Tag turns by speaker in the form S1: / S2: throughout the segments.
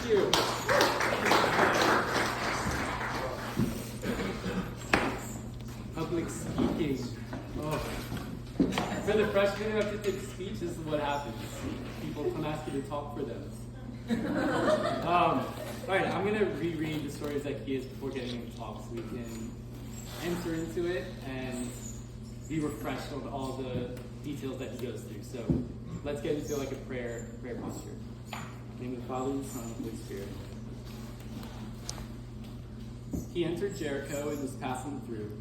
S1: you. Public speaking. Oh. For the freshmen who have to take speech, this is what happens. People come ask you to talk for them. All right, I'm going to reread the story of Zacchaeus before getting into talk so we can enter into it and be refreshed on all the details that he goes through. So let's get into like a prayer posture. In the name of the Father, and the Son, and the Holy Spirit. He entered Jericho and was passing through,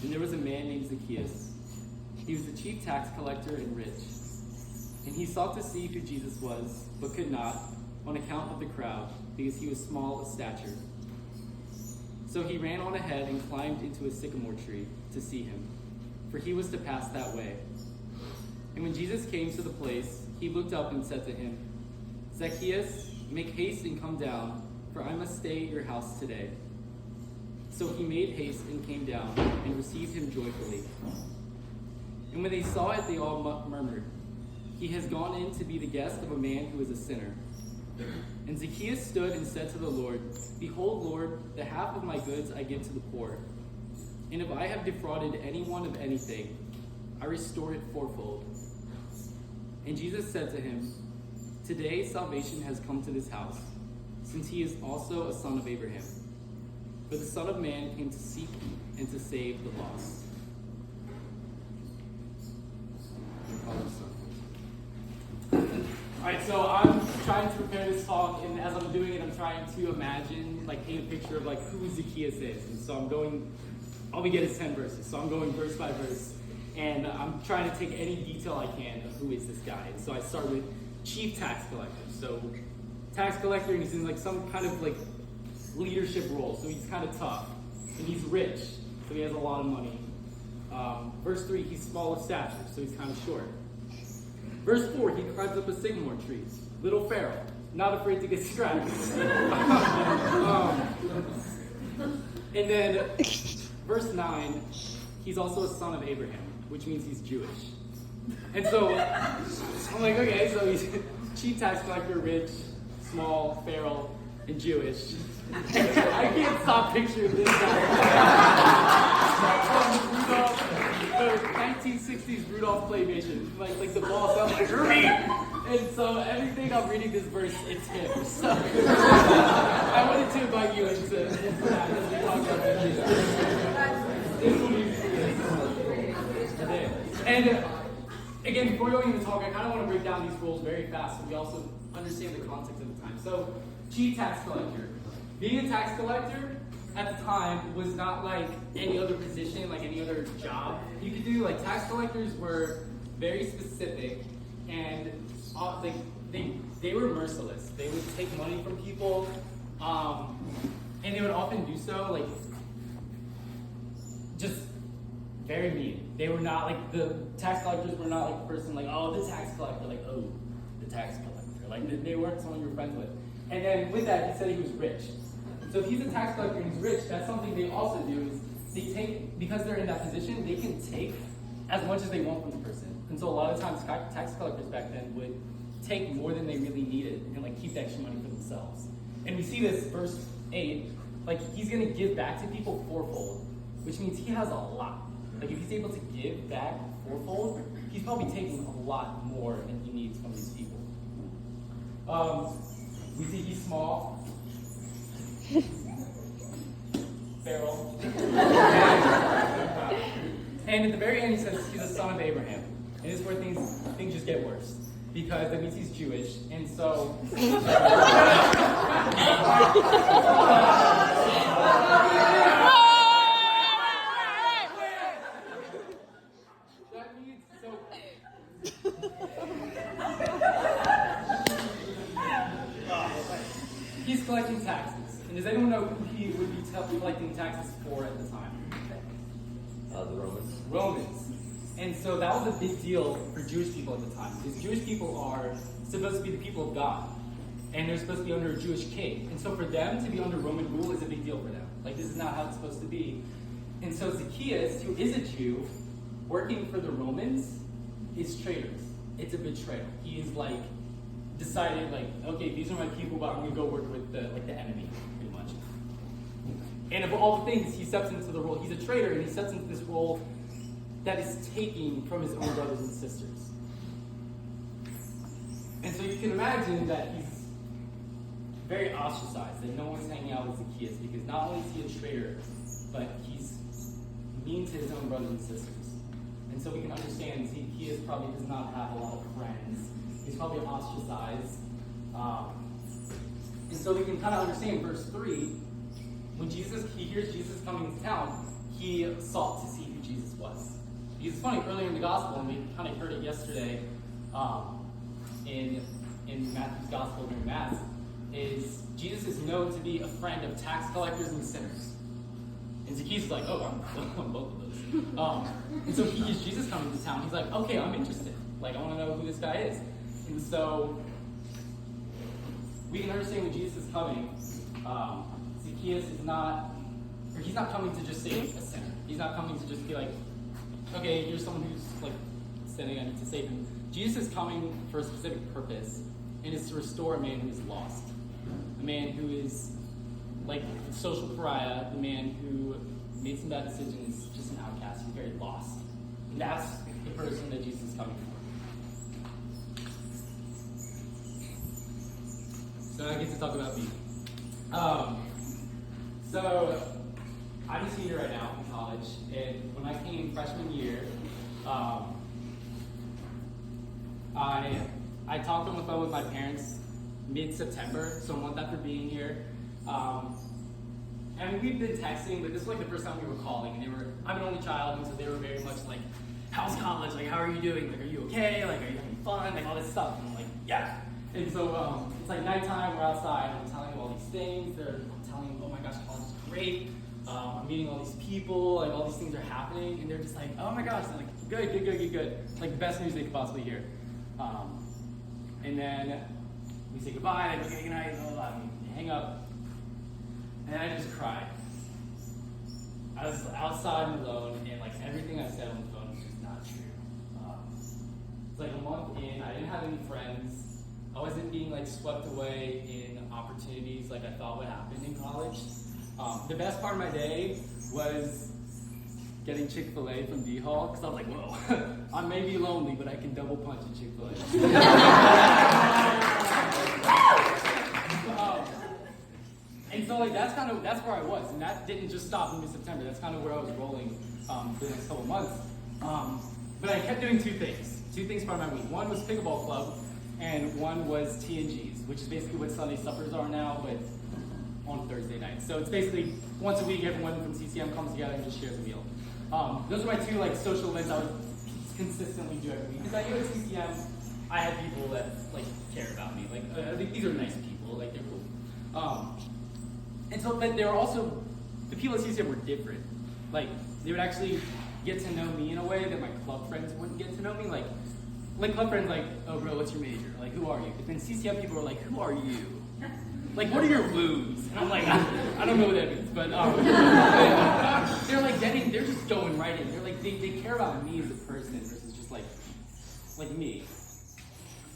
S1: and there was a man named Zacchaeus. He was the chief tax collector and rich, and he sought to see who Jesus was, but could not, on account of the crowd, because he was small of stature. So he ran on ahead and climbed into a sycamore tree to see him, for he was to pass that way. And when Jesus came to the place, he looked up and said to him, "Zacchaeus, make haste and come down, for I must stay at your house today." So he made haste and came down and received him joyfully. And when they saw it, they all murmured, "He has gone in to be the guest of a man who is a sinner." And Zacchaeus stood and said to the Lord, "Behold, Lord, the half of my goods I give to the poor. And if I have defrauded anyone of anything, I restore it fourfold." And Jesus said to him, "Today salvation has come to this house, since he is also a son of Abraham. For the Son of Man came to seek and to save the lost." Alright, so I'm trying to prepare this talk, and as I'm doing it, I'm trying to imagine, paint a picture of who Zacchaeus is. And so all we get is 10 verses, so I'm going verse by verse, and I'm trying to take any detail I can of who is this guy. And so I start with chief tax collector. So tax collector, and he's in some kind of leadership role, so he's kind of tough, and he's rich, so he has a lot of money. Verse 3, he's small of stature, so he's kind of short. Verse 4, he climbs up a sycamore tree, little Pharaoh, not afraid to get scratched. And then verse 9, he's also a son of Abraham, which means he's Jewish. And so I'm like, okay, so he's chief tax collector, rich, small, feral, and Jewish. I can't stop picturing this guy. The 1960s Rudolph Claymation, like the boss. I'm like, "Hurry!" And so everything I'm reading this verse, it's him. So I wanted to invite you into that as we talk about this. And again, before going into the talk, I kind of want to break down these rules very fast so we also understand the context of the time. So, chief tax collector. Being a tax collector at the time was not like any other position, like any other job you could do. Tax collectors were very specific, and they were merciless. They would take money from people, and they would often do so just very mean. They were not the tax collectors were not the person oh, the tax collector, oh, the tax collector. They weren't someone you were friends with. And then with that, he said he was rich. So if he's a tax collector and he's rich, that's something they also do is they take, because they're in that position, they can take as much as they want from the person. And so a lot of times tax collectors back then would take more than they really needed and keep the extra money for themselves. And we see this verse 8, he's gonna give back to people fourfold, which means he has a lot. If he's able to give back fourfold, he's probably taking a lot more than he needs from these people. We see he's small. Feral. And at the very end, he says he's a son of Abraham. And this is where things just get worse. Because that means he's Jewish. And so. He's collecting taxes. And does anyone know who he would be collecting taxes for at the time?
S2: The Romans.
S1: Romans. And so that was a big deal for Jewish people at the time. Because Jewish people are supposed to be the people of God. And they're supposed to be under a Jewish king. And so for them to be under Roman rule is a big deal for them. This is not how it's supposed to be. And so Zacchaeus, who is a Jew, working for the Romans, is traitors. It's a betrayal. He is
S3: decided like, okay, these are my people, but I'm gonna go work with the enemy, pretty much. And of all the things, he steps into the role. He's a traitor, and he steps into this role that is taking from his own brothers and sisters. And so you can imagine that he's very ostracized, that no one's hanging out with Zacchaeus, because not only is he a traitor, but he's mean to his own brothers and sisters. And so we can understand Zacchaeus probably does not have a lot of friends. He's probably ostracized. And so we can kind of understand verse 3, when he hears Jesus coming into town, he sought to see who Jesus was. Because it's funny, earlier in the gospel, and we kind of heard it yesterday in Matthew's gospel during Mass, is Jesus is known to be a friend of tax collectors and sinners. And Zacchaeus is like, oh, I'm both of those. And so he hears Jesus coming to town. He's like, okay, I'm interested. Like, I want to know who this guy is. And so we can understand when Jesus is coming, Zacchaeus is not, or he's not coming to just save a sinner. He's not coming to just be like, okay, here's someone who's like sinning, I need to save him. Jesus is coming for a specific purpose, and it's to restore a man who is lost. A man who is like a social pariah, the man who made some bad decisions, just an outcast, who's very lost. And that's the person that Jesus is coming for. So I get to talk about me. So I'm a senior right now in college, and when I came freshman year, I talked on the phone with my parents mid-September, so a month after being here. And we've been texting, but this was like the first time we were calling, and I'm an only child, and so they were very much like, how's college? Like, how are you doing? Like, are you okay? Like, are you having fun? Like, all this stuff. And I'm like, yeah. And so it's like nighttime, we're outside, and I'm telling them all these things. They're telling me, oh my gosh, college is great. I'm meeting all these people, like all these things are happening, and they're just like, oh my gosh, I'm like, good. Like the best news they could possibly hear. And then we say goodbye, and okay, good night, blah, blah, blah, and we hang up. And I just cried. I was outside and alone, and like everything I said on the phone was just not true. It's like a month in, I didn't have any friends. I wasn't being like swept away in opportunities like I thought would happen in college. The best part of my day was getting Chick-fil-A from D-Hall, because I was like, whoa, I may be lonely, but I can double punch at Chick-fil-A. And so like that's where I was, and that didn't just stop in mid-September. That's kind of where I was rolling for the next couple of months. But I kept doing two things part of my week. One was pickleball club, and one was T&Gs, which is basically what Sunday suppers are now, but on Thursday night. So it's basically once a week, everyone from CCM comes together and just shares a meal. Those are my two like social events I would consistently do every week. Because I knew at CCM I had people that like care about me. Like I think these are nice people. Like they're cool. And so, but they were also the people at CCM were different. Like they would actually get to know me in a way that my club friends wouldn't get to know me. Like club friends, like, oh bro, what's your major? Like who are you? But then CCM people are like, who are you? Like, what are your wounds? And I'm like, I don't know what that means, but they're like they're just going right in. They're like, they care about me as a person versus just like me.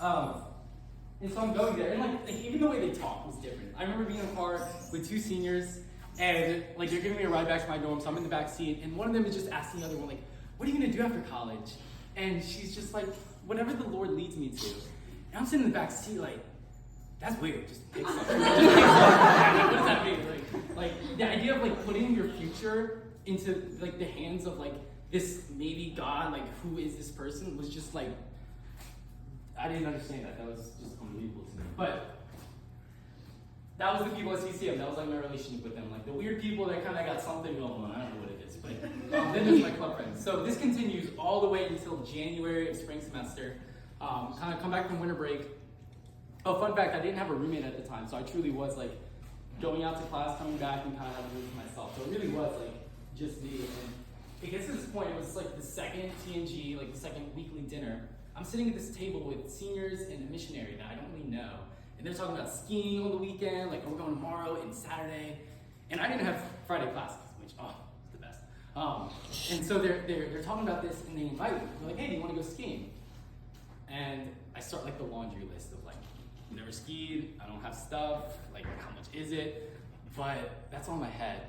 S3: And so I'm going there, and like even the way they talk was different. I remember being in a car with two seniors, and like they're giving me a ride back to my dorm, so I'm in the back seat, and one of them is just asking the other one, like, what are you gonna do after college? And she's just like, whatever the Lord leads me to. And I'm sitting in the back seat like, that's weird. Just pick something. What does that mean? Like the idea of like putting your future into like the hands of like this maybe God, like who is this person, was just like I didn't understand that. That was just unbelievable to me. But that was the people at CCM. That was like my relationship with them. Like the weird people that kind of got something going on. I don't know what it is, but then there's my club friends. So this continues all the way until January of spring semester. Kind of come back from winter break. Oh, fun fact, I didn't have a roommate at the time, so I truly was like going out to class, coming back, and kind of having a room to myself. So it really was like just me. And it gets to this point, it was like the second TNG, like the second weekly dinner. I'm sitting at this table with seniors and a missionary that I don't really know. And they're talking about skiing on the weekend, like we're going tomorrow and Saturday. And I didn't have Friday classes, which, it's the best. And so they're talking about this, and they invite me. They're like, hey, do you want to go skiing? And I start like the laundry list of like never skied, I don't have stuff, like how much is it? But that's all in my head.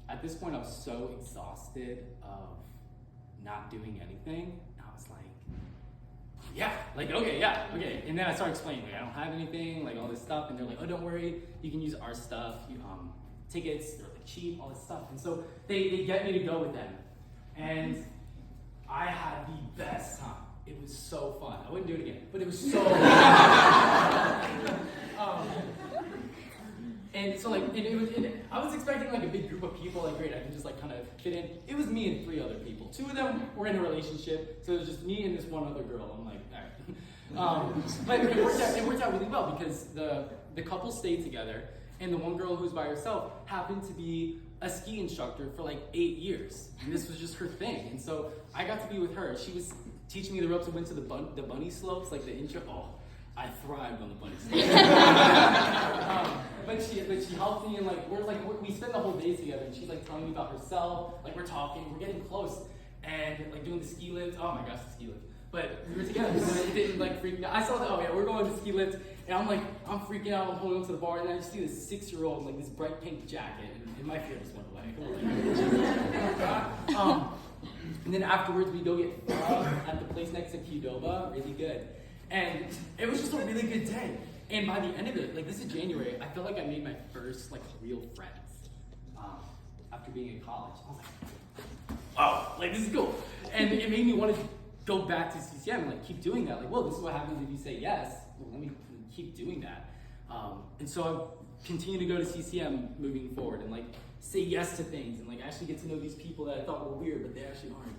S3: At this point, I was so exhausted of not doing anything. I was like, okay. And then I started explaining, like, I don't have anything, like all this stuff. And they're like, oh, don't worry, you can use our stuff. Tickets, they're like cheap, all this stuff. And so they get me to go with them. And I had the best time. It was so fun. I wouldn't do it again, but it was so fun. And so I was expecting like a big group of people, like great, I can just like kind of fit in. It was me and 3 other people. 2 of them were in a relationship, so it was just me and this one other girl. I'm like, all right. But it worked out really well because the couple stayed together, and the one girl who's by herself happened to be a ski instructor for like 8 years, and this was just her thing. And so I got to be with her. She was teaching me the ropes. We went to the bunny slopes, like the intro. Oh, I thrived on the bunny slopes. But she helped me, and we spent the whole day together. And she's like telling me about herself. Like we're talking, we're getting close, and like doing the ski lift. Oh my gosh, the ski lift! But we were together, so it didn't like freak me out. I saw that. Oh yeah, we're going to ski lift, and I'm freaking out. I'm holding onto the bar, and I just see this 6-year-old in like this bright pink jacket, and my fear just went away. And then afterwards, we go get pho at the place next to Qdoba, really good. And it was just a really good day. And by the end of it, like this is January, I feel like I made my first like real friends after being in college. I was like, wow, like this is cool. And it made me want to go back to CCM and like keep doing that. Like, well, this is what happens if you say yes. Well, let me keep doing that. And so I've continued to go to CCM moving forward and like say yes to things and like actually get to know these people that I thought were weird, but they actually aren't.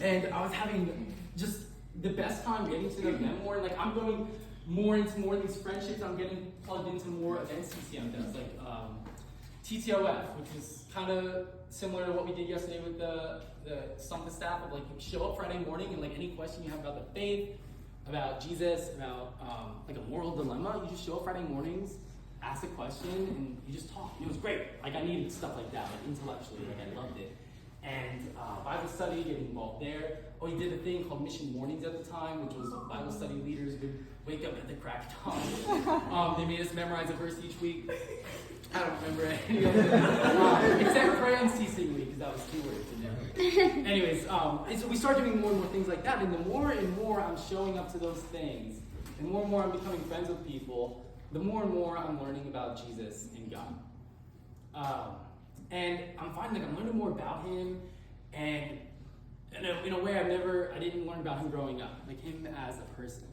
S3: And I was having just the best time getting to know them more. Like I'm going more into more of these friendships. I'm getting plugged into more events CCM does, like TTOF, which is kind of similar to what we did yesterday with the Stump the Staff of like you show up Friday morning and like any question you have about the faith, about Jesus, about like a moral dilemma, you just show up Friday mornings, ask a question, and you just talk. And it was great. Like I needed stuff like that, like intellectually, like I loved it. And Bible study, getting involved there. Oh, he did a thing called Mission Mornings at the time, which was Bible study leaders would wake up at the crack of dawn. They made us memorize a verse each week. I don't remember any of it. Except pray unceasingly, because that was 2 words in there. Anyways, and so we started doing more and more things like that. And the more and more I'm showing up to those things, and more I'm becoming friends with people, the more and more I'm learning about Jesus and God. And I'm finding like I'm learning more about him, and in a way I didn't learn about him growing up, like him as a person.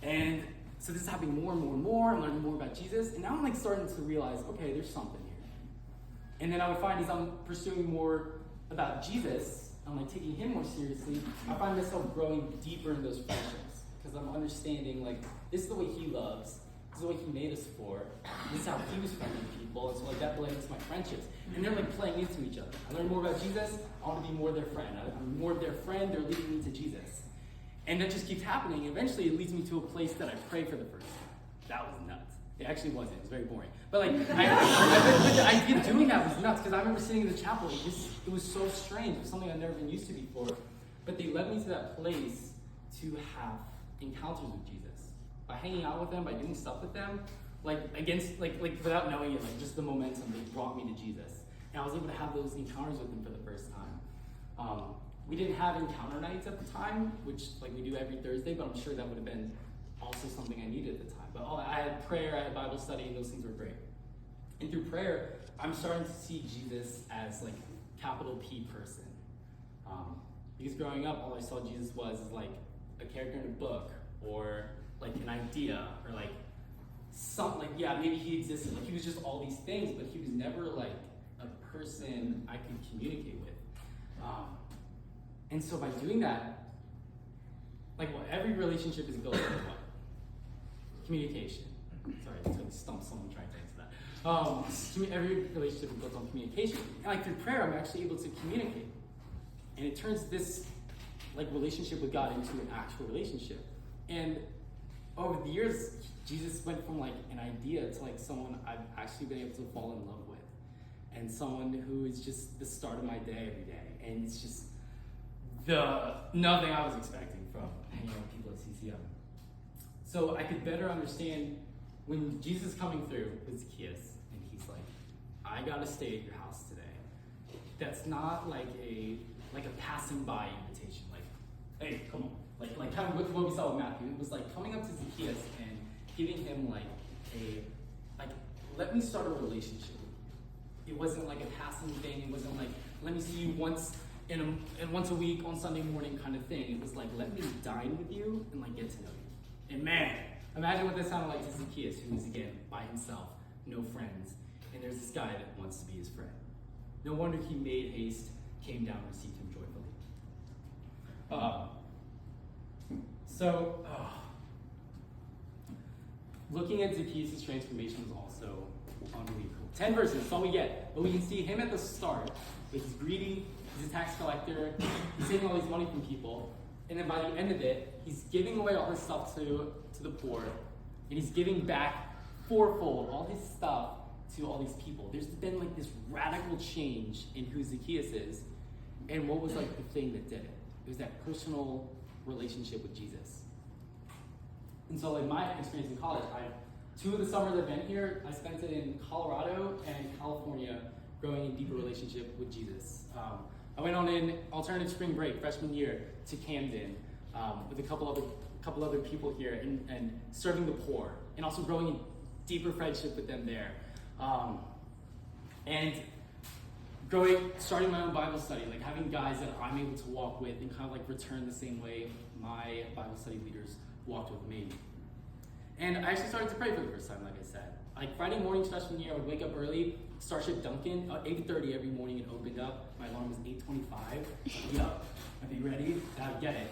S3: And so this is happening more and more and more. I'm learning more about Jesus, and now I'm like starting to realize, okay, there's something here. And then I would find as I'm pursuing more about Jesus, I'm like taking him more seriously, I find myself growing deeper in those friendships because I'm understanding like this is the way he loves. This is the way he made us for. This is how he was friendly with people. And so like that bled into my friendships. And they're like playing into each other. I learn more about Jesus, I want to be more their friend. I'm more of their friend, they're leading me to Jesus. And that just keeps happening. Eventually it leads me to a place that I pray for the first time. That was nuts. It actually wasn't. It was very boring. But like, but the idea of doing that was nuts because I remember sitting in the chapel. It was so strange. It was something I'd never been used to before. But they led me to that place to have encounters with Jesus. By hanging out with them, by doing stuff with them, like against, like without knowing it, like just the momentum that brought me to Jesus. And I was able to have those encounters with him for the first time. We didn't have encounter nights at the time, which like we do every Thursday, but I'm sure that would have been also something I needed at the time. But I had prayer, I had Bible study, and those things were great. And through prayer, I'm starting to see Jesus as like capital P person. Because growing up, all I saw Jesus was like a character in a book, or like an idea, or like something, like yeah, maybe he existed. Like he was just all these things, but he was never like a person I could communicate with. And so by doing that, like what every relationship is built on what? Communication. Sorry, I totally stumped someone trying to answer that. Every relationship is built on communication. And like through prayer, I'm actually able to communicate. And it turns this like relationship with God into an actual relationship. And over the years, Jesus went from like an idea to like someone I've actually been able to fall in love with. And someone who is just the start of my day every day. And it's just nothing I was expecting from hanging out with people at CCM. so I could better understand when Jesus is coming through with Zacchaeus, and he's like, I gotta stay at your house today. That's not like a passing by invitation, like, hey, come on. Like kind of what we saw with Matthew. It was like coming up to Zacchaeus and giving him like let me start a relationship with you. It wasn't like a passing thing. It wasn't like, let me see you once a week on Sunday morning kind of thing. It was like, let me dine with you and like get to know you. And man, imagine what that sounded like to Zacchaeus, who is again by himself, no friends, and there's this guy that wants to be his friend. No wonder he made haste, came down, and received him joyfully. Looking at Zacchaeus' transformation was also unbelievable. 10 verses, that's all we get. But we can see him at the start with his greedy, he's a tax collector, he's taking all this money from people, and then by the end of it, he's giving away all his stuff to the poor, and he's giving back fourfold all his stuff to all these people. There's been like this radical change in who Zacchaeus is, and what was like the thing that did it? It was that personal relationship with Jesus. And so like my experience in college, 2 of the summers I've been here, I spent it in Colorado and California growing in deeper relationship with Jesus. I went on an alternative spring break freshman year to Camden with a couple other people here and serving the poor and also growing in deeper friendship with them there. And starting my own Bible study, like having guys that I'm able to walk with and kind of like return the same way my Bible study leaders walked with me. And I actually started to pray for the first time, like I said. Like Friday mornings freshman year, I would wake up early, Starship Duncan, 8:30 every morning it opened up. My alarm was 8:25. Yup, I'd be ready, and I'd get it.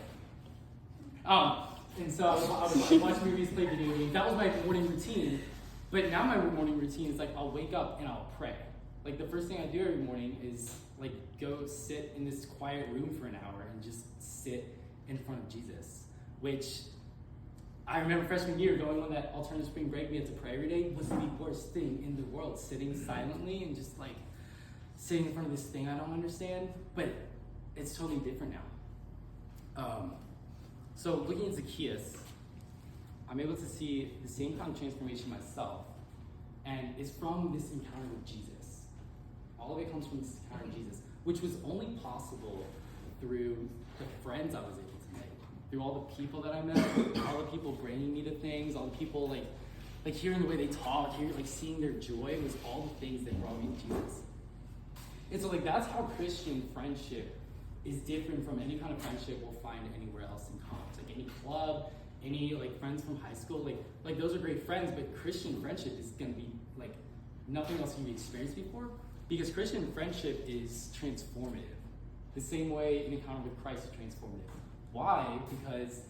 S3: And so I would watch movies, play video games. That was my morning routine. But now my morning routine is like I'll wake up and I'll pray. Like the first thing I do every morning is like go sit in this quiet room for an hour and just sit in front of Jesus, which I remember freshman year going on that alternative spring break we had to pray every day was the worst thing in the world, sitting silently and just like sitting in front of this thing I don't understand, but it's totally different now. So looking at Zacchaeus, I'm able to see the same kind of transformation myself, and it's from this encounter with Jesus. All of it comes from this encounter with Jesus, which was only possible through the friends I was able to make, through all the people that I met, all the people bringing me to things, all the people like hearing the way they talk, like seeing their joy was all the things that brought me to Jesus. And so like that's how Christian friendship is different from any kind of friendship we'll find anywhere else in college. Like any club, any like friends from high school, like those are great friends, but Christian friendship is gonna be like nothing else you've experienced before, because Christian friendship is transformative. The same way an encounter with Christ is transformative. Why? Because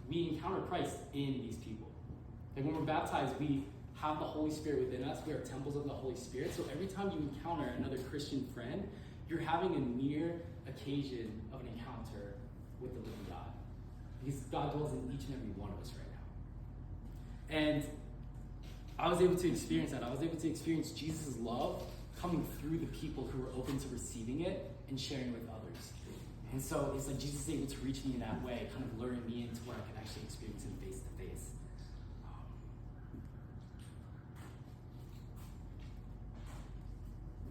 S3: we encounter Christ in these people. Like when we're baptized, we have the Holy Spirit within us. We are temples of the Holy Spirit. So every time you encounter another Christian friend, you're having a near occasion of an encounter with the living God. Because God dwells in each and every one of us right now. And I was able to experience that. I was able to experience Jesus' love coming through the people who were open to receiving it and sharing with others. And so it's like Jesus is able to reach me in that way, kind of luring me into where I can actually experience him face to face.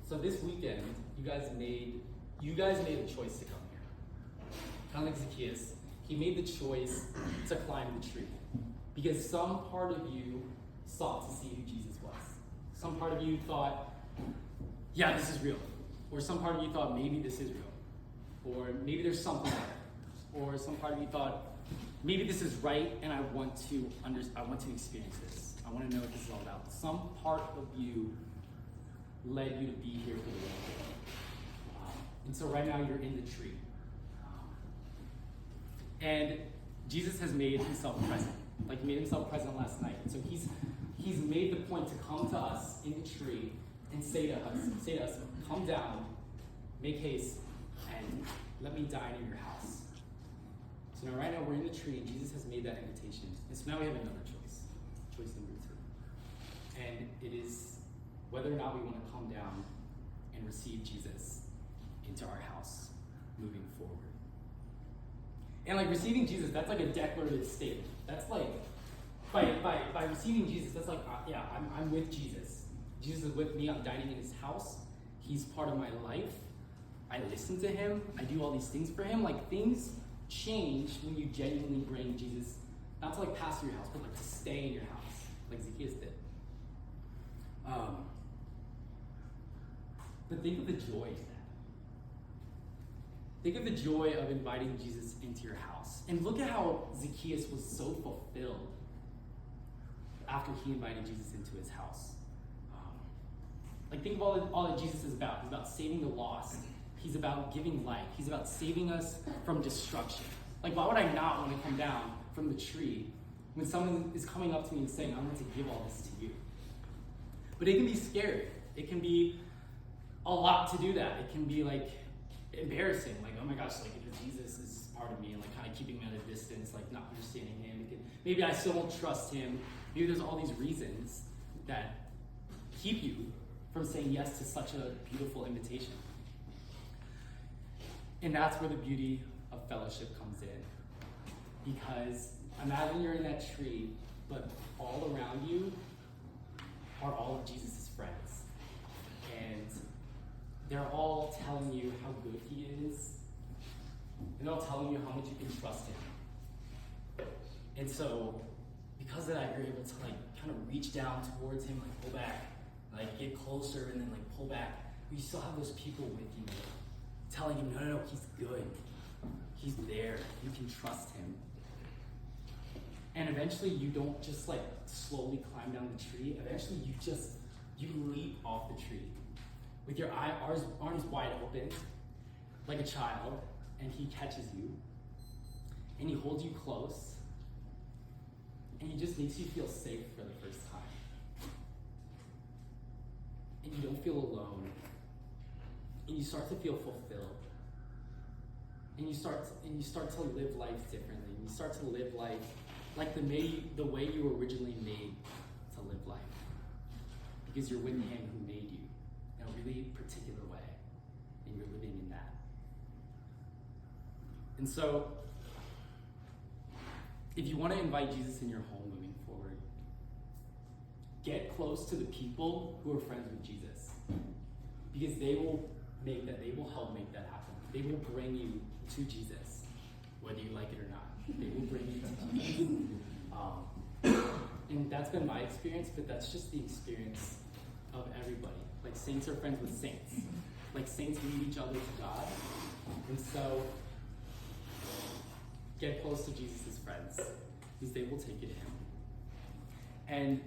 S3: So this weekend, you guys made a choice to come here. Kind of like Zacchaeus, he made the choice to climb the tree. Because some part of you sought to see who Jesus was. Some part of you thought, yeah, this is real. Or some part of you thought, maybe this is real. Or maybe there's something there. Or some part of you thought, maybe this is right and I want to experience this. I want to know what this is all about. Some part of you led you to be here for the long game. And so right now you're in the tree. And Jesus has made himself present. Like he made himself present last night. And so he's made the point to come to us in the tree and say to us, come down, make haste, and let me dine in your house. So now right now we're in the tree and Jesus has made that invitation. And so now we have another choice. Choice number 2. And it is whether or not we want to come down and receive Jesus into our house moving forward. And like receiving Jesus, that's like a declarative statement. That's like by receiving Jesus, that's like, yeah, I'm with Jesus. Jesus is with me. I'm dining in his house. He's part of my life. I listen to him. I do all these things for him. Like, things change when you genuinely bring Jesus, not to like pass through your house, but like to stay in your house, like Zacchaeus did. But think of the joy in that. Think of the joy of inviting Jesus into your house. And look at how Zacchaeus was so fulfilled after he invited Jesus into his house. Like, think of all that Jesus is about. He's about saving the lost. He's about giving life. He's about saving us from destruction. Like, why would I not want to come down from the tree when someone is coming up to me and saying, I want to give all this to you? But it can be scary. It can be a lot to do that. It can be like embarrassing. Like, oh my gosh, like Jesus is part of me, and like kind of keeping him at a distance, like not understanding him. Maybe I still won't trust him. Maybe there's all these reasons that keep you from saying yes to such a beautiful invitation. And that's where the beauty of fellowship comes in. Because imagine you're in that tree, but all around you are all of Jesus' friends. And they're all telling you how good he is. And they're all telling you how much you can trust him. And so, because of that, you're able to like kind of reach down towards him, like pull back, like get closer, and then like pull back. But you still have those people with you, telling him, no, he's good. He's there. You can trust him. And eventually you don't just like slowly climb down the tree. Eventually you leap off the tree with your arms wide open like a child, and he catches you and he holds you close, and he just makes you feel safe for the first time. And you don't feel alone. And you start to feel fulfilled. And you start to live life differently. And you start to live life like the way you were originally made to live life. Because you're with him who made you in a really particular way. And you're living in that. And so, if you want to invite Jesus in your home moving forward, get close to the people who are friends with Jesus. Because they will help make that happen. They will bring you to Jesus, whether you like it or not. They will bring you to Jesus. And that's been my experience, but that's just the experience of everybody. Like, saints are friends with saints. Like, saints lead each other to God. And so, get close to Jesus' friends, because they will take you to him. And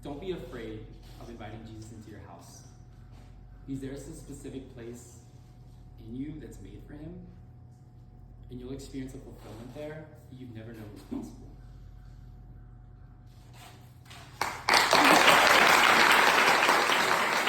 S3: don't be afraid of inviting Jesus into your house, because there's a specific place in you that's made for him, and you'll experience a fulfillment there that you've never known was possible.